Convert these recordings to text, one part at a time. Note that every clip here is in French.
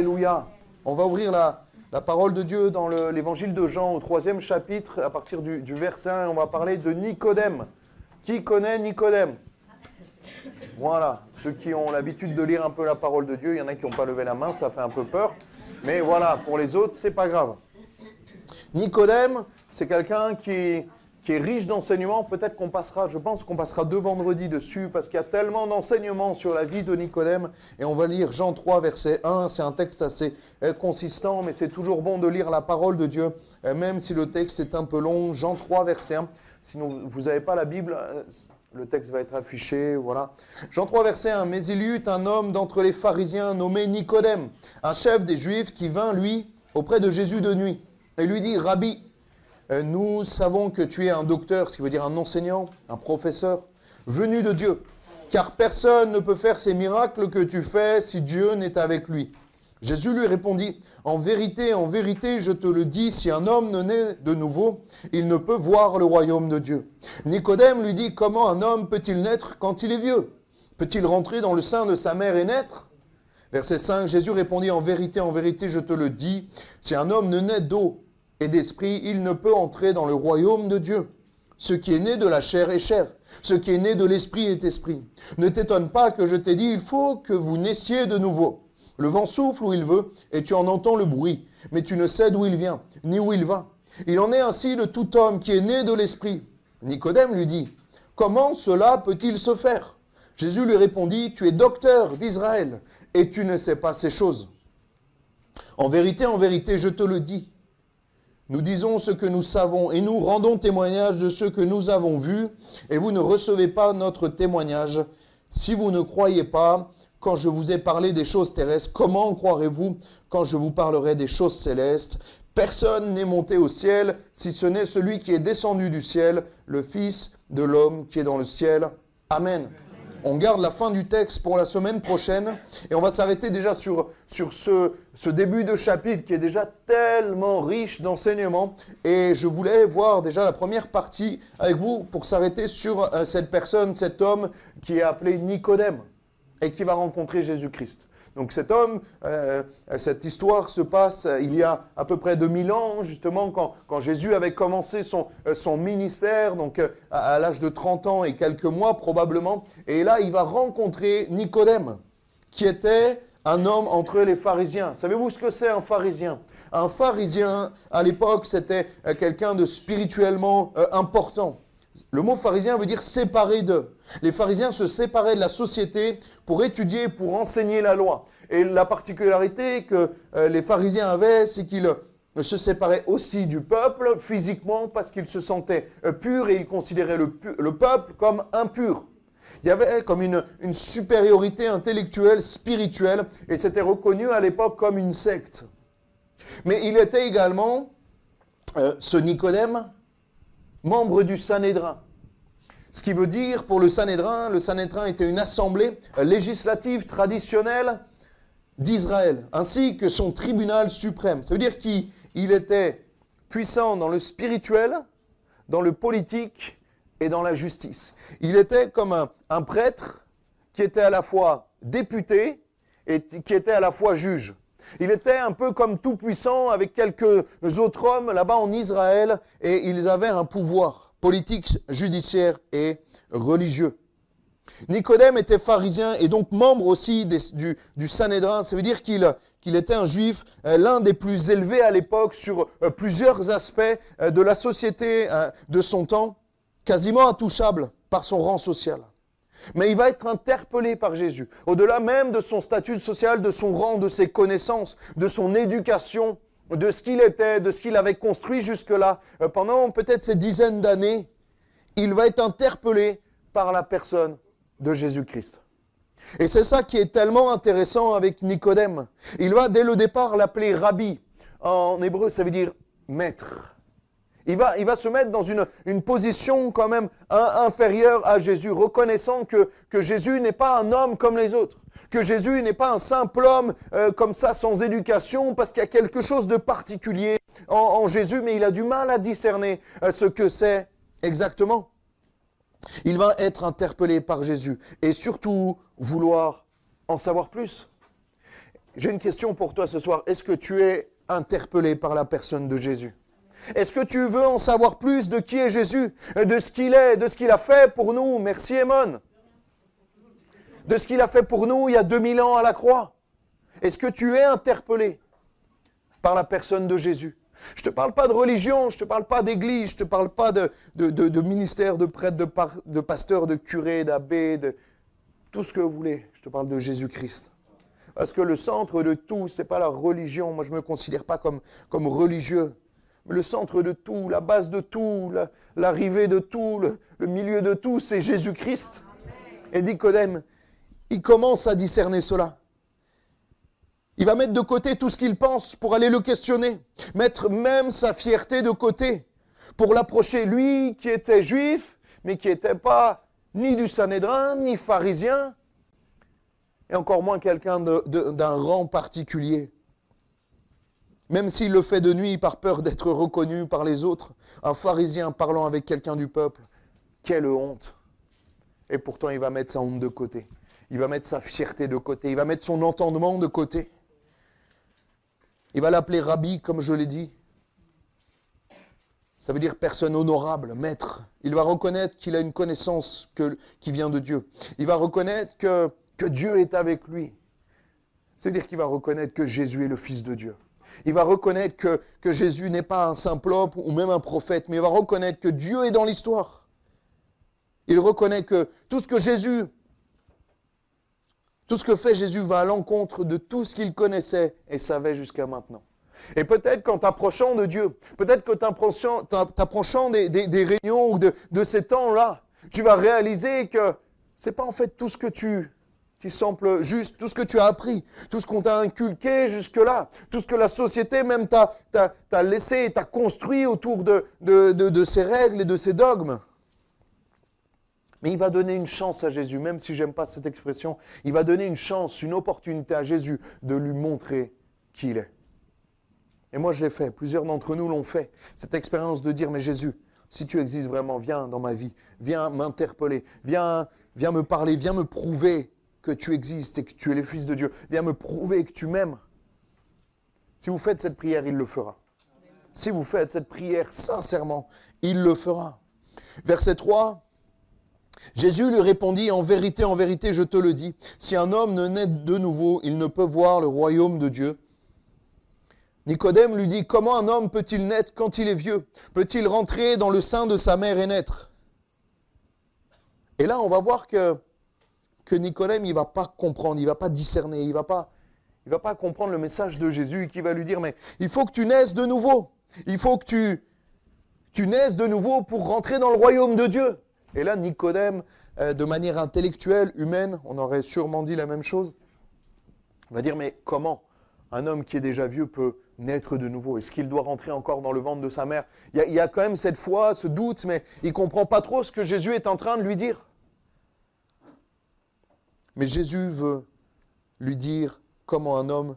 Alléluia. On va ouvrir la parole de Dieu dans l'évangile de Jean au 3e chapitre, à partir du verset 1, on va parler de Nicodème. Qui connaît Nicodème? Voilà, ceux qui ont l'habitude de lire un peu la parole de Dieu, il y en a qui n'ont pas levé la main, ça fait un peu peur. Mais voilà, pour les autres, c'est pas grave. Nicodème, c'est quelqu'un qui est riche d'enseignements. Peut-être qu'on passera, je pense qu'on passera 2 vendredis dessus, parce qu'il y a tellement d'enseignements sur la vie de Nicodème. Et on va lire Jean 3, verset 1. C'est un texte assez consistant, mais c'est toujours bon de lire la parole de Dieu, même si le texte est un peu long. Jean 3, verset 1. Sinon, vous n'avez pas la Bible, le texte va être affiché, voilà. Jean 3, verset 1. Mais il y eut un homme d'entre les pharisiens nommé Nicodème, un chef des Juifs, qui vint, lui, auprès de Jésus de nuit, et lui dit, « Rabbi, nous savons que tu es un docteur, ce qui veut dire un enseignant, un professeur, venu de Dieu, car personne ne peut faire ces miracles que tu fais si Dieu n'est avec lui. » Jésus lui répondit, « En vérité, je te le dis, si un homme ne naît de nouveau, il ne peut voir le royaume de Dieu. » Nicodème lui dit, « Comment un homme peut-il naître quand il est vieux? Peut-il rentrer dans le sein de sa mère et naître ?» Verset 5, Jésus répondit, en vérité, je te le dis, si un homme ne naît d'eau et d'esprit, il ne peut entrer dans le royaume de Dieu. Ce qui est né de la chair est chair, ce qui est né de l'esprit est esprit. Ne t'étonne pas que je t'ai dit, il faut que vous naissiez de nouveau. Le vent souffle où il veut, et tu en entends le bruit, mais tu ne sais d'où il vient, ni où il va. Il en est ainsi de tout homme qui est né de l'esprit. Nicodème lui dit, comment cela peut-il se faire? Jésus lui répondit, tu es docteur d'Israël, et tu ne sais pas ces choses. En vérité, je te le dis. Nous disons ce que nous savons et nous rendons témoignage de ce que nous avons vu et vous ne recevez pas notre témoignage. Si vous ne croyez pas quand je vous ai parlé des choses terrestres, comment croirez-vous quand je vous parlerai des choses célestes? Personne n'est monté au ciel si ce n'est celui qui est descendu du ciel, le Fils de l'homme qui est dans le ciel. Amen. On garde la fin du texte pour la semaine prochaine et on va s'arrêter déjà sur ce début de chapitre qui est déjà tellement riche d'enseignements. Et je voulais voir déjà la première partie avec vous pour s'arrêter sur cette personne, cet homme qui est appelé Nicodème et qui va rencontrer Jésus-Christ. Donc cet homme, cette histoire se passe il y a à peu près 2000 ans, justement, quand Jésus avait commencé son ministère, donc à l'âge de 30 ans et quelques mois probablement. Et là, il va rencontrer Nicodème, qui était un homme entre les pharisiens. Savez-vous ce que c'est un pharisien? Un pharisien, à l'époque, c'était quelqu'un de spirituellement important. Le mot pharisien veut dire séparé d'eux. Les pharisiens se séparaient de la société pour étudier, pour enseigner la loi. Et la particularité que les pharisiens avaient, c'est qu'ils se séparaient aussi du peuple physiquement parce qu'ils se sentaient purs et ils considéraient le peuple comme impur. Il y avait comme une supériorité intellectuelle, spirituelle, et c'était reconnu à l'époque comme une secte. Mais il était également, ce Nicodème, membre du Sanhédrin. Ce qui veut dire, pour le Sanhédrin était une assemblée législative traditionnelle d'Israël, ainsi que son tribunal suprême. Ça veut dire qu'il était puissant dans le spirituel, dans le politique et dans la justice. Il était comme un prêtre qui était à la fois député et qui était à la fois juge. Il était un peu comme tout puissant avec quelques autres hommes là-bas en Israël et ils avaient un pouvoir politique, judiciaire et religieux. Nicodème était pharisien et donc membre aussi du Sanhédrin. Ça veut dire qu'il était un juif, l'un des plus élevés à l'époque sur plusieurs aspects de la société de son temps, quasiment intouchable par son rang social. Mais il va être interpellé par Jésus, au-delà même de son statut social, de son rang, de ses connaissances, de son éducation, de ce qu'il était, de ce qu'il avait construit jusque-là. Pendant peut-être ces dizaines d'années, il va être interpellé par la personne de Jésus-Christ. Et c'est ça qui est tellement intéressant avec Nicodème. Il va dès le départ l'appeler Rabbi. En hébreu, ça veut dire maître. Il va se mettre dans une position quand même inférieure à Jésus, reconnaissant que Jésus n'est pas un homme comme les autres, que Jésus n'est pas un simple homme comme ça, sans éducation, parce qu'il y a quelque chose de particulier en Jésus, mais il a du mal à discerner ce que c'est exactement. Il va être interpellé par Jésus et surtout vouloir en savoir plus. j'ai une question pour toi ce soir. Est-ce que tu es interpellé par la personne de Jésus? Est-ce que tu veux en savoir plus de qui est Jésus, de ce qu'il est, de ce qu'il a fait pour nous? Merci Emon. De ce qu'il a fait pour nous il y a 2000 ans à la croix. Est-ce que tu es interpellé par la personne de Jésus? Je ne te parle pas de religion, je ne te parle pas d'église, je ne te parle pas de ministère, de prêtre, de pasteur, de curé, d'abbé, de tout ce que vous voulez. Je te parle de Jésus-Christ. Parce que le centre de tout, ce n'est pas la religion. Moi, je ne me considère pas comme religieux. Mais le centre de tout, la base de tout, l'arrivée de tout, le milieu de tout, c'est Jésus-Christ. Et Nicodème, il commence à discerner cela. Il va mettre de côté tout ce qu'il pense pour aller le questionner. Mettre même sa fierté de côté pour l'approcher. Lui qui était juif, mais qui n'était pas ni du Sanhédrin, ni pharisien, et encore moins quelqu'un d'un rang particulier. Même s'il le fait de nuit par peur d'être reconnu par les autres, un pharisien parlant avec quelqu'un du peuple, quelle honte! Et pourtant, il va mettre sa honte de côté. Il va mettre sa fierté de côté. Il va mettre son entendement de côté. Il va l'appeler rabbi, comme je l'ai dit. Ça veut dire personne honorable, maître. Il va reconnaître qu'il a une connaissance qui vient de Dieu. Il va reconnaître que Dieu est avec lui. C'est-à-dire qu'il va reconnaître que Jésus est le Fils de Dieu. Il va reconnaître que Jésus n'est pas un simple homme ou même un prophète, mais il va reconnaître que Dieu est dans l'histoire. Il reconnaît que tout ce que fait Jésus va à l'encontre de tout ce qu'il connaissait et savait jusqu'à maintenant. Et peut-être qu'en t'approchant de Dieu, peut-être que t'approchant des réunions ou de ces temps-là, tu vas réaliser que c'est pas en fait tout ce que qui semble juste, tout ce que tu as appris, tout ce qu'on t'a inculqué jusque-là, tout ce que la société même t'a laissé, t'a construit autour de ces règles et de ces dogmes. Mais il va donner une chance à Jésus, même si j'aime pas cette expression, il va donner une chance, une opportunité à Jésus de lui montrer qui il est. Et moi je l'ai fait, plusieurs d'entre nous l'ont fait, cette expérience de dire, mais Jésus, si tu existes vraiment, viens dans ma vie, viens m'interpeller, viens me parler, viens me prouver que tu existes et que tu es le Fils de Dieu. Viens me prouver que tu m'aimes. Si vous faites cette prière, il le fera. Si vous faites cette prière sincèrement, il le fera. Verset 3, Jésus lui répondit, en vérité, je te le dis, si un homme ne naît de nouveau, il ne peut voir le royaume de Dieu. Nicodème lui dit, comment un homme peut-il naître quand il est vieux? Peut-il rentrer dans le sein de sa mère et naître? Et là, on va voir que Nicodème, il ne va pas comprendre, il ne va pas discerner, il ne va pas comprendre le message de Jésus qui va lui dire, mais il faut que tu naisses de nouveau. Il faut que tu naisses de nouveau pour rentrer dans le royaume de Dieu. Et là, Nicodème, de manière intellectuelle, humaine, on aurait sûrement dit la même chose, va dire, mais comment un homme qui est déjà vieux peut naître de nouveau? Est-ce qu'il doit rentrer encore dans le ventre de sa mère? Il y a quand même cette foi, ce doute, mais il ne comprend pas trop ce que Jésus est en train de lui dire. Mais Jésus veut lui dire comment un homme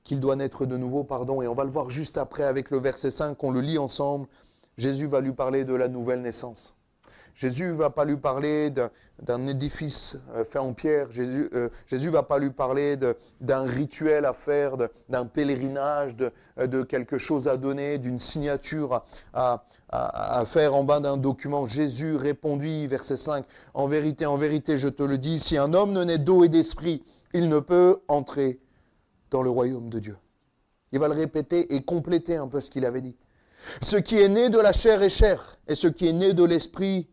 qu'il doit naître de nouveau, et on va le voir juste après avec le verset 5, on le lit ensemble. Jésus va lui parler de la nouvelle naissance. Jésus ne va pas lui parler d'un édifice fait en pierre. Jésus ne va pas lui parler d'un rituel à faire, d'un pèlerinage, de quelque chose à donner, d'une signature à faire en bas d'un document. Jésus répondit, verset 5, en vérité, je te le dis, si un homme ne naît d'eau et d'esprit, il ne peut entrer dans le royaume de Dieu. Il va le répéter et compléter un peu ce qu'il avait dit. Ce qui est né de la chair est chair, et ce qui est né de l'esprit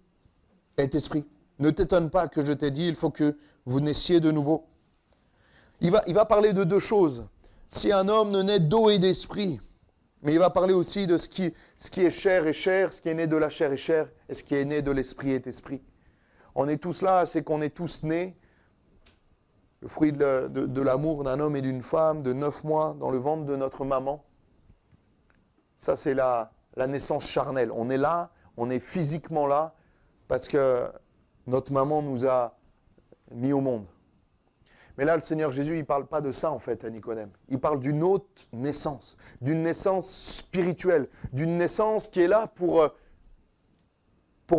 est esprit. Ne t'étonne pas que je t'ai dit, il faut que vous naissiez de nouveau. Il va parler de deux choses. Si un homme ne naît d'eau et d'esprit, mais il va parler aussi de ce qui est chair est chair, ce qui est né de la chair est chair, et ce qui est né de l'esprit est esprit. On est tous là, c'est qu'on est tous nés, le fruit de l'amour d'un homme et d'une femme, de 9 mois dans le ventre de notre maman. Ça, c'est la naissance charnelle. On est là, on est physiquement là, parce que notre maman nous a mis au monde. Mais là, le Seigneur Jésus, il ne parle pas de ça, en fait, à Nicodème. Il parle d'une autre naissance, d'une naissance spirituelle, d'une naissance qui est là pour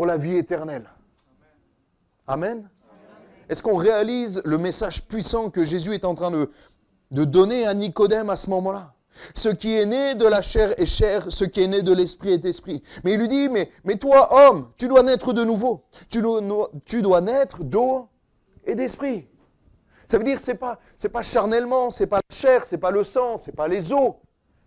la vie éternelle. Amen. Est-ce qu'on réalise le message puissant que Jésus est en train de donner à Nicodème à ce moment-là. Ce qui est né de la chair est chair, ce qui est né de l'esprit est esprit. Mais il lui dit, mais toi, homme, tu dois naître de nouveau. Tu dois naître d'eau et d'esprit. Ça veut dire, c'est pas charnellement, c'est pas la chair, c'est pas le sang, c'est pas les os.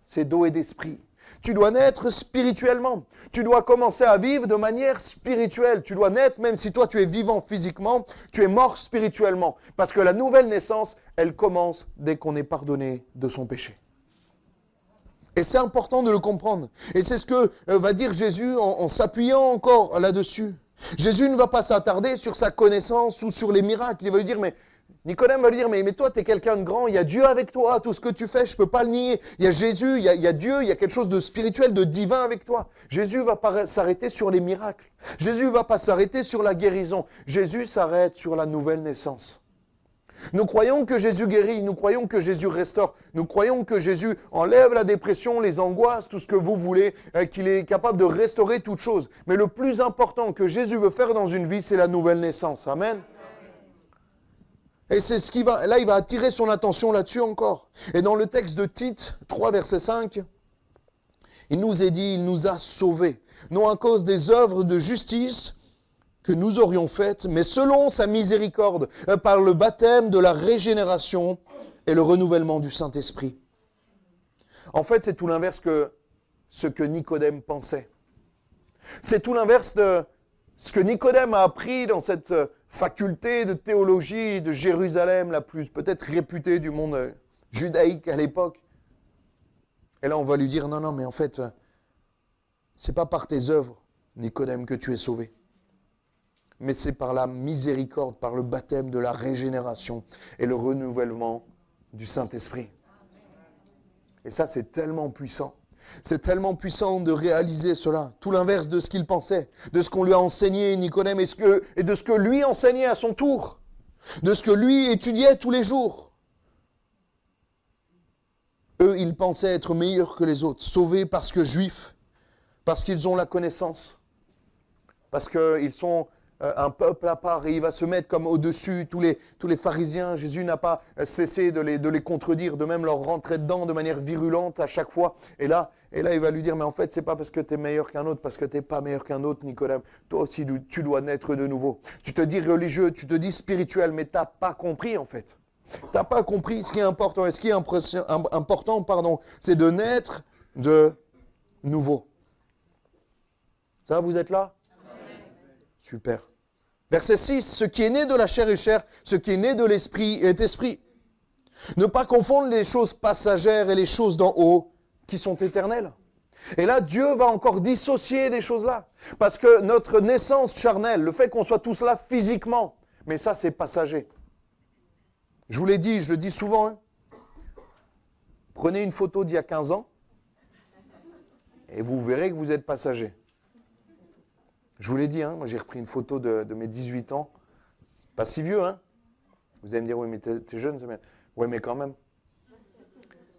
C'est d'eau et d'esprit. Tu dois naître spirituellement. Tu dois commencer à vivre de manière spirituelle. Tu dois naître, même si toi tu es vivant physiquement, tu es mort spirituellement. Parce que la nouvelle naissance, elle commence dès qu'on est pardonné de son péché. Et c'est important de le comprendre. Et c'est ce que va dire Jésus en s'appuyant encore là-dessus. Jésus ne va pas s'attarder sur sa connaissance ou sur les miracles. Il va lui dire, Nicodème va lui dire, mais toi, tu es quelqu'un de grand, il y a Dieu avec toi, tout ce que tu fais, je ne peux pas le nier. Il y a Jésus, il y a Dieu, il y a quelque chose de spirituel, de divin avec toi. Jésus ne va pas s'arrêter sur les miracles. Jésus ne va pas s'arrêter sur la guérison. Jésus s'arrête sur la nouvelle naissance. Nous croyons que Jésus guérit, nous croyons que Jésus restaure, nous croyons que Jésus enlève la dépression, les angoisses, tout ce que vous voulez, qu'il est capable de restaurer toute chose. Mais le plus important que Jésus veut faire dans une vie, c'est la nouvelle naissance. Amen. Et c'est ce il va attirer son attention là-dessus encore. Et dans le texte de Tite 3, verset 5, il nous est dit, il nous a sauvés, non à cause des œuvres de justice que nous aurions faites, mais selon sa miséricorde, par le baptême de la régénération et le renouvellement du Saint-Esprit. En fait, c'est tout l'inverse que ce que Nicodème pensait. C'est tout l'inverse de ce que Nicodème a appris dans cette faculté de théologie de Jérusalem, la plus peut-être réputée du monde judaïque à l'époque. Et là, on va lui dire, non, mais en fait, c'est pas par tes œuvres, Nicodème, que tu es sauvé. Mais c'est par la miséricorde, par le baptême de la régénération et le renouvellement du Saint-Esprit. Et ça, c'est tellement puissant. C'est tellement puissant de réaliser cela. Tout l'inverse de ce qu'il pensait, de ce qu'on lui a enseigné, Nicodème, et de ce que lui enseignait à son tour, de ce que lui étudiait tous les jours. Eux, ils pensaient être meilleurs que les autres, sauvés parce que juifs, parce qu'ils ont la connaissance, parce qu'ils sont un peuple à part, et il va se mettre comme au-dessus tous les pharisiens. Jésus n'a pas cessé de les contredire, de même leur rentrer dedans de manière virulente à chaque fois. Et là, il va lui dire, mais en fait, c'est pas parce que tu es meilleur qu'un autre, parce que tu n'es pas meilleur qu'un autre, Nicodème. Toi aussi, tu dois naître de nouveau. Tu te dis religieux, tu te dis spirituel, mais tu n'as pas compris, en fait. Tu n'as pas compris ce qui est important. Et ce qui est important, c'est de naître de nouveau. Ça, vous êtes là? Super. Verset 6, ce qui est né de la chair est chair, ce qui est né de l'esprit est esprit. Ne pas confondre les choses passagères et les choses d'en haut qui sont éternelles. Et là, Dieu va encore dissocier les choses-là. Parce que notre naissance charnelle, le fait qu'on soit tous là physiquement, mais ça c'est passager. Je vous l'ai dit, je le dis souvent, hein. Prenez une photo d'il y a 15 ans et vous verrez que vous êtes passager. Je vous l'ai dit, hein, moi j'ai repris une photo de mes 18 ans. C'est pas si vieux, hein. Vous allez me dire, oui, mais t'es jeune. Oui, mais quand même.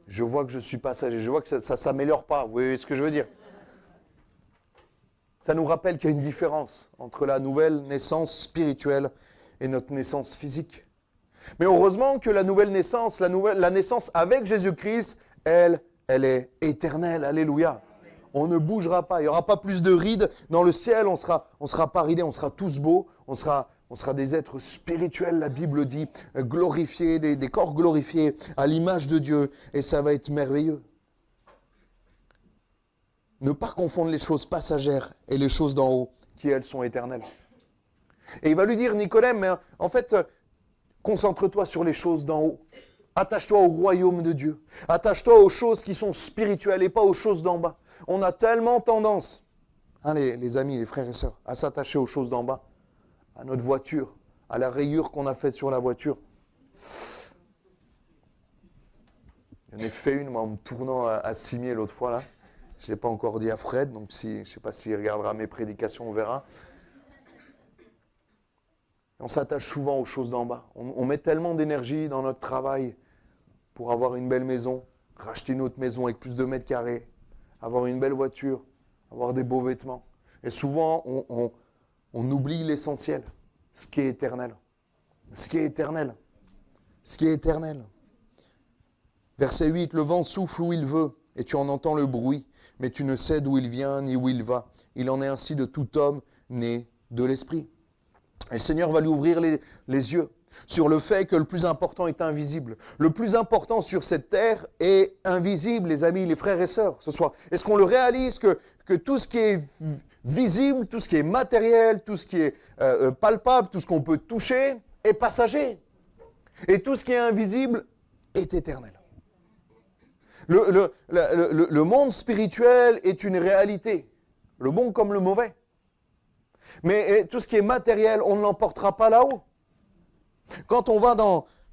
Je vois que je suis passager. Je vois que ça ne s'améliore pas. Vous voyez ce que je veux dire? Ça nous rappelle qu'il y a une différence entre la nouvelle naissance spirituelle et notre naissance physique. Mais heureusement que la nouvelle naissance, la naissance avec Jésus-Christ, elle est éternelle. Alléluia. On ne bougera pas. Il n'y aura pas plus de rides dans le ciel. On ne sera pas ridés. On sera tous beaux. On sera des êtres spirituels, la Bible dit, glorifiés, des corps glorifiés à l'image de Dieu. Et ça va être merveilleux. Ne pas confondre les choses passagères et les choses d'en haut, qui elles sont éternelles. Et il va lui dire, Nicodème, mais en fait, concentre-toi sur les choses d'en haut. Attache-toi au royaume de Dieu. Attache-toi aux choses qui sont spirituelles et pas aux choses d'en bas. On a tellement tendance, hein, les amis, les frères et sœurs, à s'attacher aux choses d'en bas, à notre voiture, à la rayure qu'on a faite sur la voiture. J'en ai fait une, moi, en me tournant à Cimier l'autre fois, là. Je ne l'ai pas encore dit à Fred, donc je ne sais pas s'il regardera mes prédications, on verra. On s'attache souvent aux choses d'en bas. On met tellement d'énergie dans notre travail pour avoir une belle maison, racheter une autre maison avec plus de mètres carrés, avoir une belle voiture, avoir des beaux vêtements. Et souvent, on oublie l'essentiel, ce qui est éternel. Ce qui est éternel. Ce qui est éternel. Verset 8, le vent souffle où il veut, et tu en entends le bruit, mais tu ne sais d'où il vient ni où il va. Il en est ainsi de tout homme né de l'Esprit. Et le Seigneur va lui ouvrir les yeux sur le fait que le plus important est invisible. Le plus important sur cette terre est invisible, les amis, les frères et sœurs, ce soir. Est-ce qu'on le réalise que tout ce qui est visible, tout ce qui est matériel, tout ce qui est palpable, tout ce qu'on peut toucher est passager. Et tout ce qui est invisible est éternel. Le monde spirituel est une réalité, le bon comme le mauvais. Mais tout ce qui est matériel, on ne l'emportera pas là-haut. Quand on va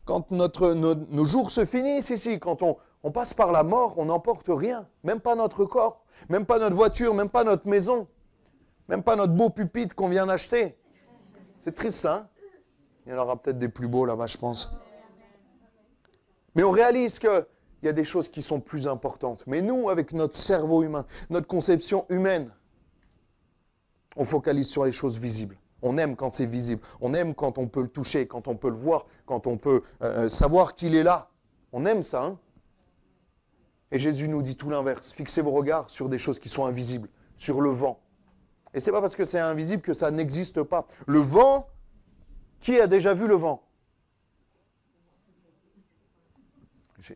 quand nos jours se finissent ici, quand on passe par la mort, on n'emporte rien. Même pas notre corps, même pas notre voiture, même pas notre maison, même pas notre beau pupitre qu'on vient d'acheter. C'est triste, ça, hein? Il y en aura peut-être des plus beaux là-bas, je pense. Mais on réalise qu'il y a des choses qui sont plus importantes. Mais nous, avec notre cerveau humain, notre conception humaine, on focalise sur les choses visibles. On aime quand c'est visible. On aime quand on peut le toucher, quand on peut le voir, quand on peut savoir qu'il est là. On aime ça, hein? Et Jésus nous dit tout l'inverse. Fixez vos regards sur des choses qui sont invisibles, sur le vent. Et c'est pas parce que c'est invisible que ça n'existe pas. Le vent, qui a déjà vu le vent?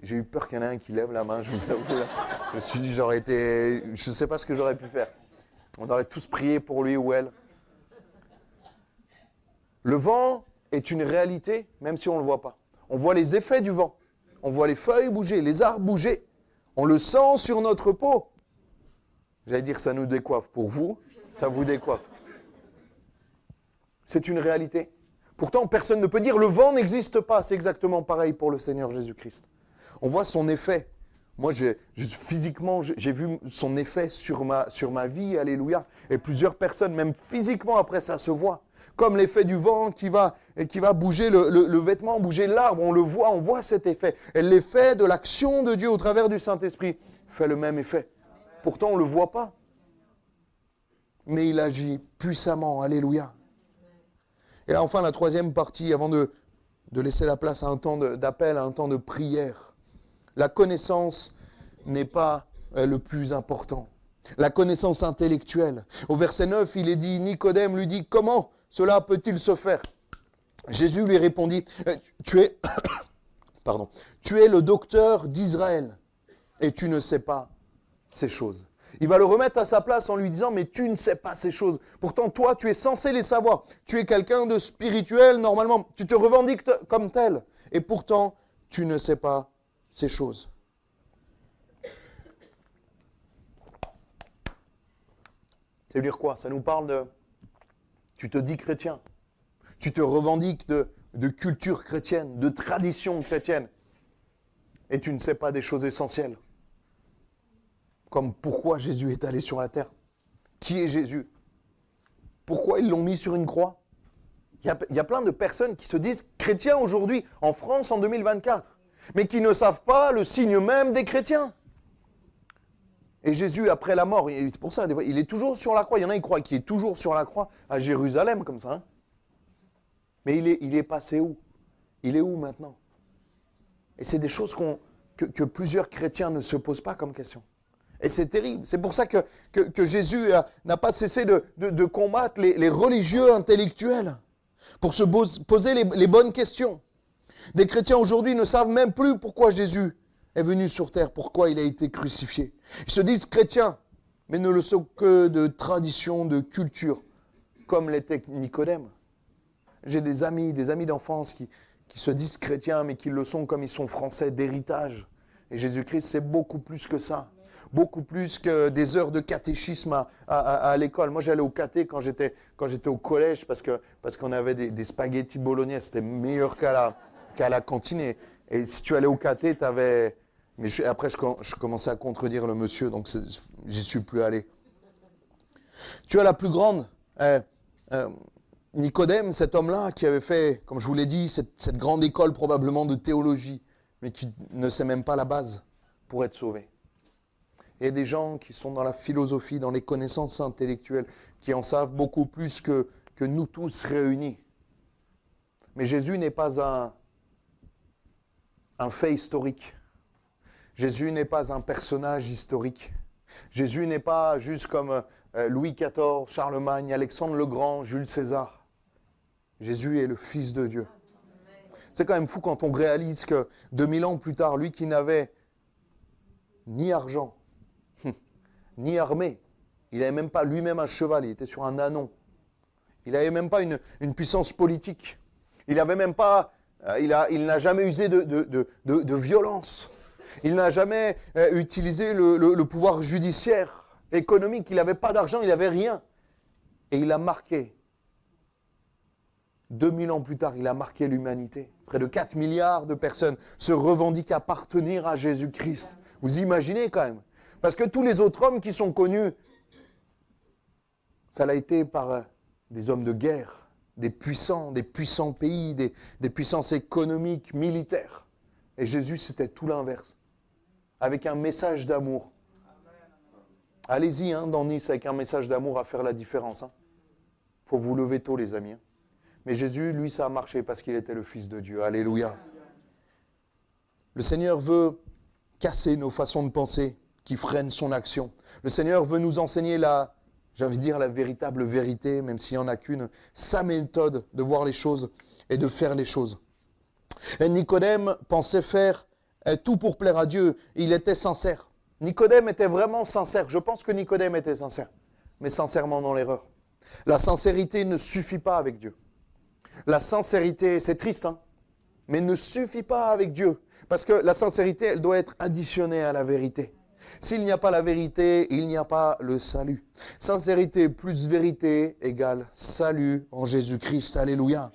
J'ai eu peur qu'il y en ait un qui lève la main, je vous avoue. Là. Je me suis dit, je ne sais pas ce que j'aurais pu faire. On aurait tous prié pour lui ou elle. Le vent est une réalité, même si on ne le voit pas. On voit les effets du vent. On voit les feuilles bouger, les arbres bouger. On le sent sur notre peau. J'allais dire, ça nous décoiffe. Pour vous, ça vous décoiffe. C'est une réalité. Pourtant, personne ne peut dire, le vent n'existe pas. C'est exactement pareil pour le Seigneur Jésus-Christ. On voit son effet. Moi, physiquement, j'ai vu son effet sur ma vie, alléluia. Et plusieurs personnes, même physiquement, après ça se voit. Comme l'effet du vent qui va bouger le vêtement, bouger l'arbre. On le voit, on voit cet effet. Et l'effet de l'action de Dieu au travers du Saint-Esprit fait le même effet. Pourtant, on ne le voit pas. Mais il agit puissamment, alléluia. Et là, enfin, la troisième partie, avant de laisser la place à un temps d'appel, à un temps de prière. La connaissance n'est pas le plus important. La connaissance intellectuelle. Au verset 9, il est dit, Nicodème lui dit, comment cela peut-il se faire? Jésus lui répondit, tu es le docteur d'Israël et tu ne sais pas ces choses. Il va le remettre à sa place en lui disant, mais tu ne sais pas ces choses. Pourtant, toi, tu es censé les savoir. Tu es quelqu'un de spirituel, normalement. Tu te revendiques comme tel. Et pourtant, tu ne sais pas ces choses. Ça veut dire quoi? Ça nous parle de... Tu te dis chrétien. Tu te revendiques de culture chrétienne, de tradition chrétienne. Et tu ne sais pas des choses essentielles. Comme pourquoi Jésus est allé sur la terre. Qui est Jésus? Pourquoi ils l'ont mis sur une croix? Il y a plein de personnes qui se disent chrétiens aujourd'hui, en France en 2024, mais qui ne savent pas le signe même des chrétiens. Et Jésus, après la mort, c'est pour ça, il est toujours sur la croix. Il y en a qui croient qu'il est toujours sur la croix à Jérusalem, comme ça. Hein. Mais il est passé où? Il est où maintenant? Et c'est des choses que plusieurs chrétiens ne se posent pas comme question. Et c'est terrible. C'est pour ça que Jésus n'a pas cessé de combattre les religieux intellectuels pour se poser les bonnes questions. Des chrétiens aujourd'hui ne savent même plus pourquoi Jésus est venu sur terre, pourquoi il a été crucifié. Ils se disent chrétiens, mais ne le sont que de tradition, de culture, comme l'était Nicodème. J'ai des amis d'enfance qui se disent chrétiens, mais qui le sont comme ils sont français d'héritage. Et Jésus-Christ, c'est beaucoup plus que ça. Beaucoup plus que des heures de catéchisme à l'école. Moi, j'allais au caté quand j'étais au collège parce qu'on avait des spaghettis bolognaise. C'était meilleur qu'à la cantine. Et si tu allais au caté, tu avais... Mais après, je commençais à contredire le monsieur, donc j'y suis plus allé. Tu as la plus grande... Nicodème, cet homme-là qui avait fait, comme je vous l'ai dit, cette grande école probablement de théologie, mais qui ne sait même pas la base pour être sauvé. Il y a des gens qui sont dans la philosophie, dans les connaissances intellectuelles, qui en savent beaucoup plus que nous tous réunis. Mais Jésus n'est pas un fait historique. Jésus n'est pas un personnage historique. Jésus n'est pas juste comme Louis XIV, Charlemagne, Alexandre le Grand, Jules César. Jésus est le Fils de Dieu. C'est quand même fou quand on réalise que 2000 ans plus tard, lui qui n'avait ni argent, ni armée, il n'avait même pas lui-même un cheval, il était sur un ânon. Il n'avait même pas une puissance politique. Il n'avait même pas, il n'a jamais usé de violence. Il n'a jamais utilisé le pouvoir judiciaire, économique. Il n'avait pas d'argent, il n'avait rien. Et il a marqué. 2000 ans plus tard, il a marqué l'humanité. Près de 4 milliards de personnes se revendiquent appartenir à Jésus-Christ. Vous imaginez quand même. Parce que tous les autres hommes qui sont connus, ça l'a été par des hommes de guerre, des puissants pays, des puissances économiques, militaires. Et Jésus, c'était tout l'inverse. Avec un message d'amour. Allez-y dans Nice avec un message d'amour à faire la différence. Il faut vous lever tôt, les amis. Mais Jésus, lui, ça a marché parce qu'il était le Fils de Dieu. Alléluia. Le Seigneur veut casser nos façons de penser qui freinent son action. Le Seigneur veut nous enseigner la véritable vérité, même s'il n'y en a qu'une, sa méthode de voir les choses et de faire les choses. Et Nicodème pensait faire tout pour plaire à Dieu. Il était sincère. Nicodème était vraiment sincère. Je pense que Nicodème était sincère, mais sincèrement dans l'erreur. La sincérité ne suffit pas avec Dieu. La sincérité, c'est triste, mais ne suffit pas avec Dieu. Parce que la sincérité, elle doit être additionnée à la vérité. S'il n'y a pas la vérité, il n'y a pas le salut. Sincérité plus vérité égale salut en Jésus-Christ. Alléluia.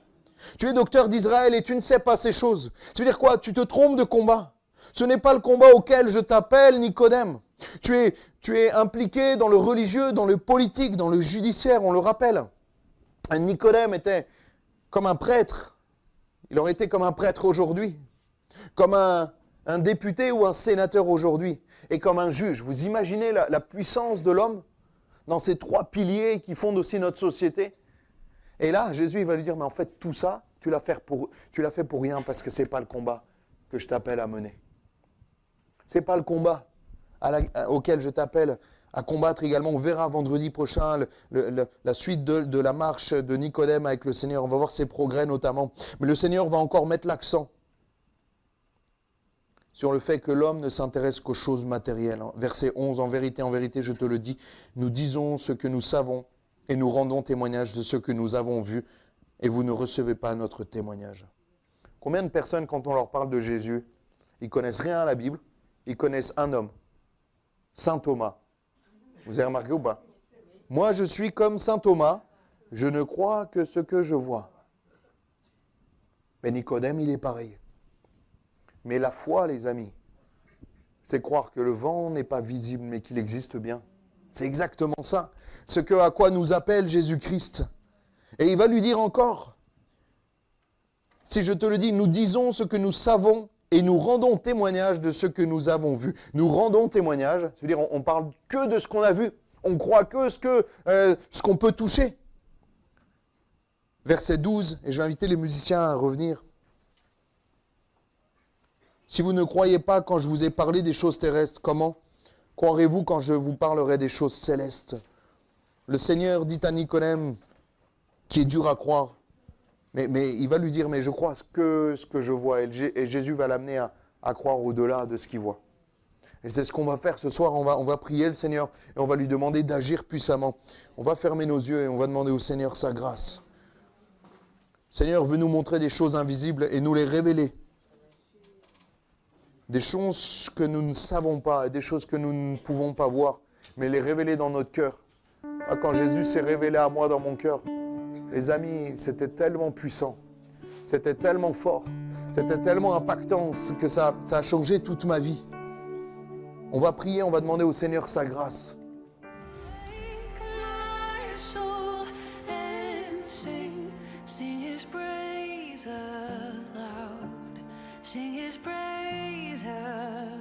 Tu es docteur d'Israël et tu ne sais pas ces choses. Ça veut dire quoi? Tu te trompes de combat. Ce n'est pas le combat auquel je t'appelle, Nicodème. Tu es impliqué dans le religieux, dans le politique, dans le judiciaire, on le rappelle. Nicodème était comme un prêtre. Il aurait été comme un prêtre aujourd'hui. Comme un député ou un sénateur aujourd'hui. Et comme un juge. Vous imaginez la puissance de l'homme dans ces trois piliers qui fondent aussi notre société. Et là, Jésus il va lui dire, mais en fait, tout ça, tu l'as fait pour rien parce que ce n'est pas le combat que je t'appelle à mener. Ce n'est pas le combat auquel je t'appelle à combattre également. On verra vendredi prochain la suite de la marche de Nicodème avec le Seigneur. On va voir ses progrès notamment. Mais le Seigneur va encore mettre l'accent sur le fait que l'homme ne s'intéresse qu'aux choses matérielles. Verset 11, en vérité, je te le dis, nous disons ce que nous savons et nous rendons témoignage de ce que nous avons vu et vous ne recevez pas notre témoignage. Combien de personnes, quand on leur parle de Jésus, ils connaissent rien à la Bible, ils connaissent un homme, Saint Thomas. Vous avez remarqué ou pas? Moi, je suis comme Saint Thomas, je ne crois que ce que je vois. Mais Nicodème, il est pareil. Mais la foi, les amis, c'est croire que le vent n'est pas visible, mais qu'il existe bien. C'est exactement ça. Ce à quoi nous appelle Jésus-Christ. Et il va lui dire encore, si je te le dis, nous disons ce que nous savons et nous rendons témoignage de ce que nous avons vu. Nous rendons témoignage, ça veut dire on parle que de ce qu'on a vu. On croit que ce qu'on peut toucher. Verset 12, et je vais inviter les musiciens à revenir. Si vous ne croyez pas quand je vous ai parlé des choses terrestres, comment croirez-vous quand je vous parlerai des choses célestes? Le Seigneur dit à Nicodème, qui est dur à croire, mais il va lui dire, mais je crois que ce que je vois. Et Jésus va l'amener à croire au-delà de ce qu'il voit. Et c'est ce qu'on va faire ce soir. On va prier le Seigneur et on va lui demander d'agir puissamment. On va fermer nos yeux et on va demander au Seigneur sa grâce. Seigneur, veux nous montrer des choses invisibles et nous les révéler. Des choses que nous ne savons pas, des choses que nous ne pouvons pas voir, mais les révéler dans notre cœur. Quand Jésus s'est révélé à moi dans mon cœur, les amis, c'était tellement puissant, c'était tellement fort, c'était tellement impactant que ça a changé toute ma vie. On va prier, on va demander au Seigneur sa grâce. Sing his praise aloud.